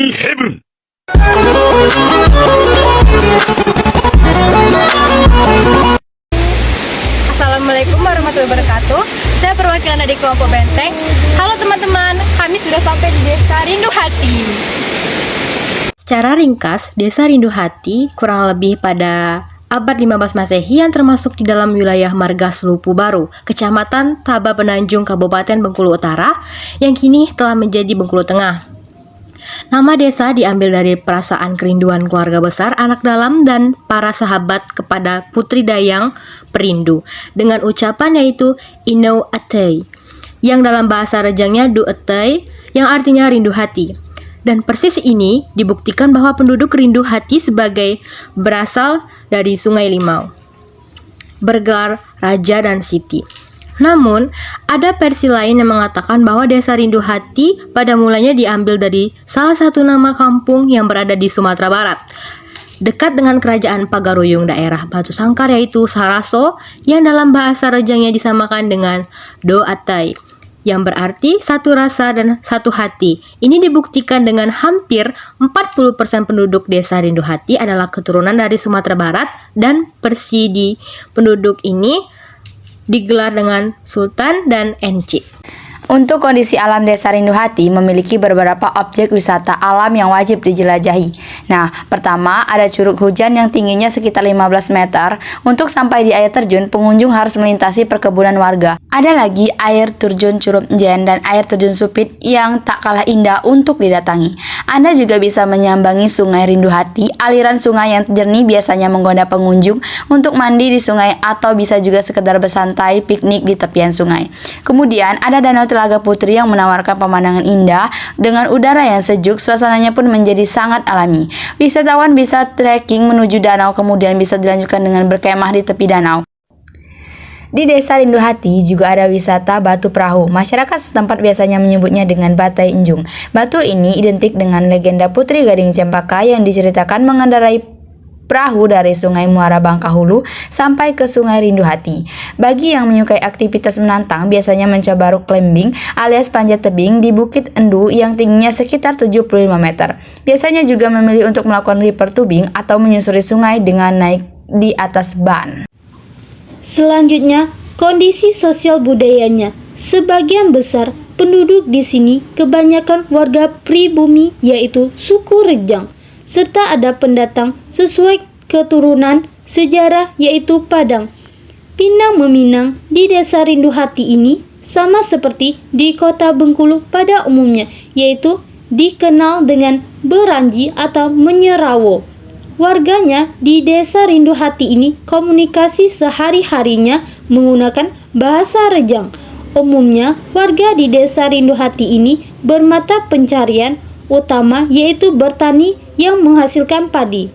in heaven. Assalamualaikum warahmatullahi wabarakatuh. Saya perwakilan dari kelompok Benteng. Halo teman-teman, kami sudah sampai di Desa Rindu Hati. Secara ringkas, Desa Rindu Hati kurang lebih pada abad 15 Masehi yang termasuk di dalam wilayah Margas Lupu Baru, Kecamatan Taba Penanjung, Kabupaten Bengkulu Utara, yang kini telah menjadi Bengkulu Tengah. Nama desa diambil dari perasaan kerinduan keluarga besar, anak dalam, dan para sahabat kepada Putri Dayang Perindu dengan ucapan yaitu Ino Atei, yang dalam bahasa Rejangnya Du Atei, yang artinya rindu hati. Dan persis ini dibuktikan bahwa penduduk rindu hati sebagai berasal dari Sungai Limau, bergelar Raja dan Siti. Namun, ada versi lain yang mengatakan bahwa Desa Rindu Hati pada mulanya diambil dari salah satu nama kampung yang berada di Sumatera Barat, dekat dengan kerajaan Pagaruyung daerah Batu Sangkar, yaitu Saraso, yang dalam bahasa Rejangnya disamakan dengan Do Atai, yang berarti satu rasa dan satu hati. Ini dibuktikan dengan hampir 40% penduduk Desa Rindu Hati adalah keturunan dari Sumatera Barat, dan persidi penduduk ini digelar dengan Sultan dan Enci. Untuk kondisi alam Desa Rindu Hati memiliki beberapa objek wisata alam yang wajib dijelajahi. Nah, pertama ada curug hujan yang tingginya sekitar 15 meter. Untuk sampai di air terjun, pengunjung harus melintasi perkebunan warga. Ada lagi air terjun Curug Jen dan air terjun Supit yang tak kalah indah untuk didatangi. Anda juga bisa menyambangi Sungai Rindu Hati. Aliran sungai yang jernih biasanya menggoda pengunjung untuk mandi di sungai atau bisa juga sekedar bersantai piknik di tepian sungai. Kemudian ada Danau Telaga Putri yang menawarkan pemandangan indah dengan udara yang sejuk, suasananya pun menjadi sangat alami. Wisatawan bisa trekking menuju danau, kemudian bisa dilanjutkan dengan berkemah di tepi danau. Di Desa Rindu Hati juga ada wisata batu perahu. Masyarakat setempat biasanya menyebutnya dengan Batai Enjung. Batu ini identik dengan legenda Putri Gading Cempaka yang diceritakan mengendarai perahu dari Sungai Muara Bangkahulu sampai ke Sungai Rindu Hati. Bagi yang menyukai aktivitas menantang, biasanya mencoba rock climbing alias panjat tebing di Bukit Endu yang tingginya sekitar 75 meter. Biasanya juga memilih untuk melakukan river tubing atau menyusuri sungai dengan naik di atas ban. Selanjutnya, kondisi sosial budayanya. Sebagian besar penduduk di sini kebanyakan warga pribumi, yaitu suku Rejang, serta ada pendatang sesuai keturunan sejarah yaitu Padang. Pinang Meminang di Desa Rindu Hati ini sama seperti di kota Bengkulu pada umumnya, yaitu dikenal dengan Beranji atau Menyerawo. Warganya di Desa Rindu Hati ini komunikasi sehari-harinya menggunakan bahasa Rejang. Umumnya warga di Desa Rindu Hati ini bermata pencarian utama yaitu bertani yang menghasilkan padi.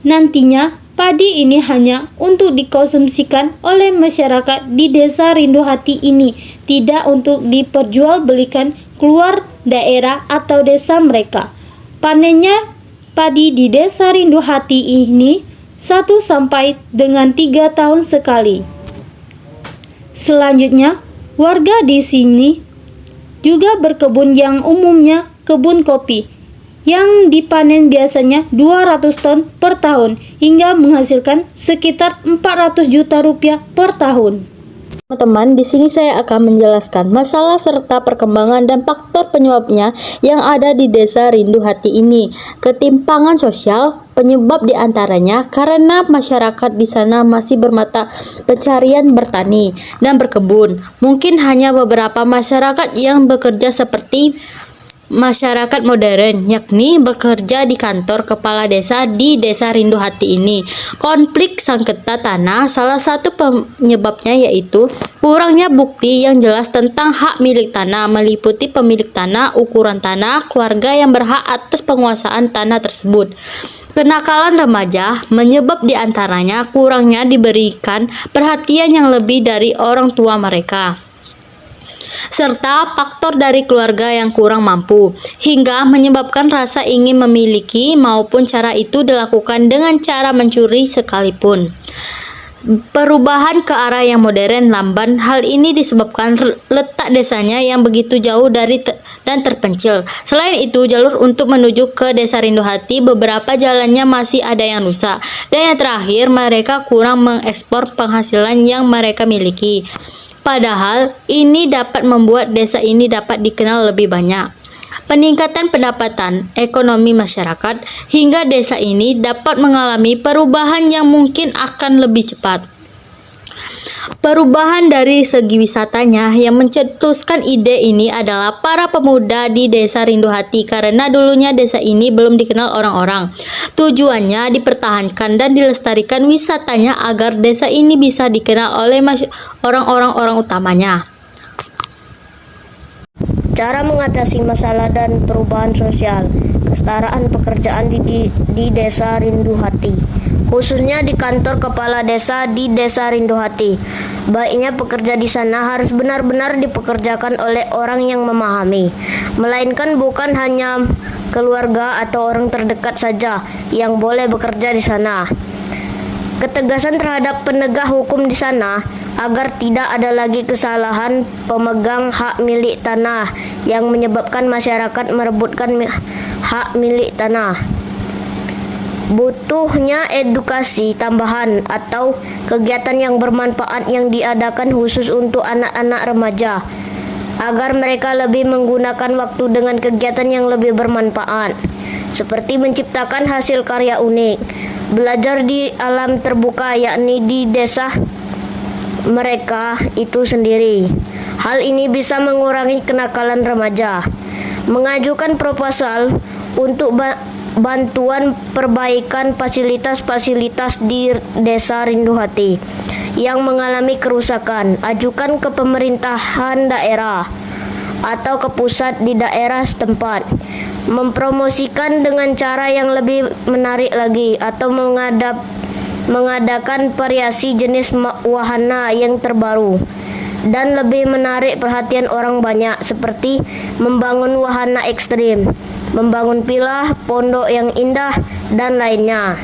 Nantinya padi ini hanya untuk dikonsumsikan oleh masyarakat di Desa Rindu Hati ini, tidak untuk diperjualbelikan keluar daerah atau desa mereka. Panennya padi di Desa Rindu Hati ini 1 sampai dengan 3 tahun sekali. Selanjutnya, warga di sini juga berkebun yang umumnya kebun kopi yang dipanen biasanya 200 ton per tahun hingga menghasilkan sekitar 400 juta rupiah per tahun. Teman-teman, di sini saya akan menjelaskan masalah serta perkembangan dan faktor penyebabnya yang ada di Desa Rindu Hati ini. Ketimpangan sosial penyebab diantaranya karena masyarakat di sana masih bermata pencarian bertani dan berkebun. Mungkin hanya beberapa masyarakat yang bekerja seperti masyarakat modern, yakni bekerja di kantor kepala desa di Desa Rindu Hati ini. Konflik sengketa tanah salah satu penyebabnya yaitu kurangnya bukti yang jelas tentang hak milik tanah, meliputi pemilik tanah, ukuran tanah, keluarga yang berhak atas penguasaan tanah tersebut. Kenakalan remaja menyebab diantaranya kurangnya diberikan perhatian yang lebih dari orang tua mereka, serta faktor dari keluarga yang kurang mampu, hingga menyebabkan rasa ingin memiliki maupun cara itu dilakukan dengan cara mencuri sekalipun. Perubahan ke arah yang modern lamban. Hal ini disebabkan letak desanya yang begitu jauh dari dan terpencil. Selain itu, jalur untuk menuju ke Desa Rindu Hati, beberapa jalannya masih ada yang rusak. Dan yang terakhir, mereka kurang mengekspor penghasilan yang mereka miliki. Padahal ini dapat membuat desa ini dapat dikenal lebih banyak. Peningkatan pendapatan ekonomi masyarakat hingga desa ini dapat mengalami perubahan yang mungkin akan lebih cepat. Perubahan dari segi wisatanya yang mencetuskan ide ini adalah para pemuda di Desa Rindu Hati, karena dulunya desa ini belum dikenal orang-orang. Tujuannya dipertahankan dan dilestarikan wisatanya agar desa ini bisa dikenal oleh orang-orang utamanya. Cara mengatasi masalah dan perubahan sosial, kesetaraan pekerjaan di Desa Rindu Hati, khususnya di kantor kepala desa di Desa Rindu Hati. Baiknya pekerja di sana harus benar-benar dipekerjakan oleh orang yang memahami, melainkan bukan hanya keluarga atau orang terdekat saja yang boleh bekerja di sana. Ketegasan terhadap penegak hukum di sana agar tidak ada lagi kesalahan pemegang hak milik tanah yang menyebabkan masyarakat merebutkan hak milik tanah. Butuhnya edukasi tambahan atau kegiatan yang bermanfaat yang diadakan khusus untuk anak-anak remaja agar mereka lebih menggunakan waktu dengan kegiatan yang lebih bermanfaat, seperti menciptakan hasil karya unik, belajar di alam terbuka yakni di desa mereka itu sendiri. Hal ini bisa mengurangi kenakalan remaja. Mengajukan proposal untuk bantuan perbaikan fasilitas-fasilitas di Desa Rindu Hati yang mengalami kerusakan. Ajukan ke pemerintahan daerah atau ke pusat di daerah setempat. Mempromosikan dengan cara yang lebih menarik lagi atau mengadakan variasi jenis wahana yang terbaru dan lebih menarik perhatian orang banyak, seperti membangun wahana ekstrim, membangun villa, pondok yang indah, dan lainnya.